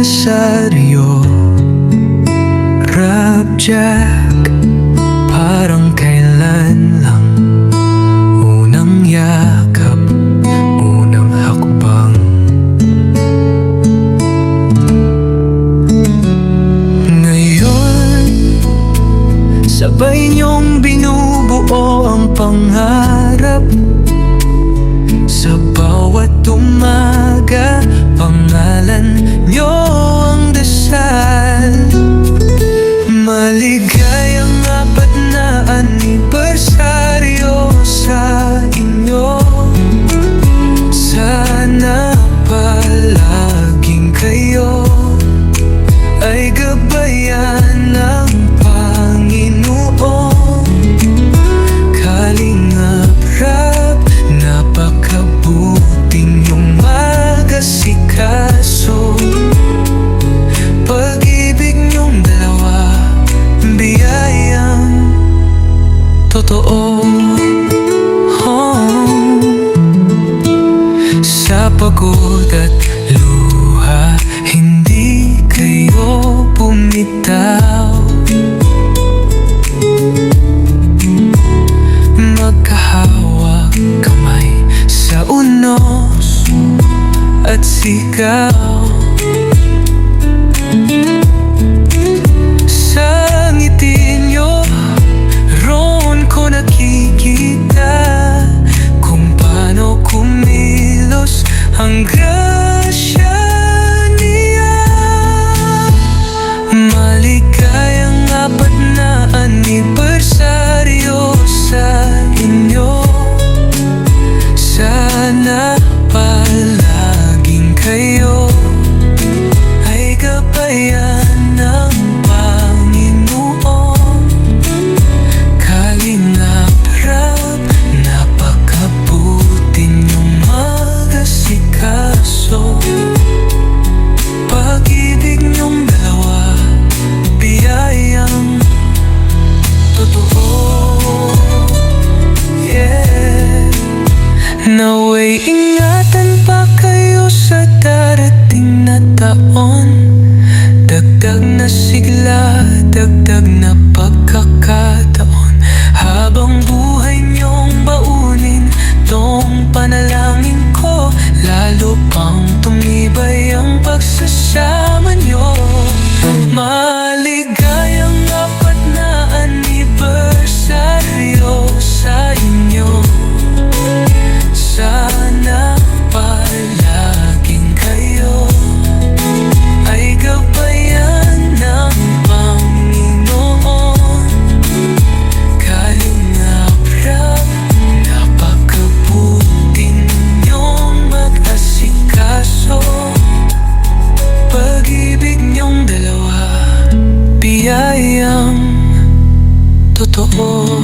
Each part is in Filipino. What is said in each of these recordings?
anibersaryo. Rap Jack, parang kailan lang. Unang yakap, unang hakbang. Ngayon, sabay niyong binubuo ang pangarap. Sa bawat umaga, pangalan niyo ang dasal. Maligayang 4 na anibersaryo sa inyo. Sana palaging kayo ay gabayan ng Panginoon. Kalingap Rap, napakabuting yung mag-asikaso. Pag-ibig niyong dalawa, biyayang totoo. Sa pagod at luha, hindi kayo bumitaw. Magkahawak kamay sa unos at sigaw. Sa ngiti niyo, roon ko nakikita kung paano kumilos ang grasya niya. Maligayang 4 na anibersaryo sa inyo. Sana palaging kayo ay gabayan ng Panginoon. Kalingap Rap, napakabuti niyong mag-asikaso. Pag-ibig niyong dalawa, biyayang totoo. Naway ingatan pa kayo sa darating na taon. Dagdag na sigla, dagdag na pagkakataon. Habang buhay niyong baunin tong panalangin ko, lalo pang tumibay ang pagsasama niyo. Maligayang 4 na anibersaryo sa inyo. Sana palaging kayo ay gabayan ng Panginoon. Kalingap Rap, napakabuti niyong mag-asikaso. Pag-ibig niyong dalawa, biyayang totoo.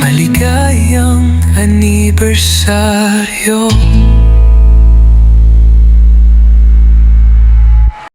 Maligayang anibersaryo.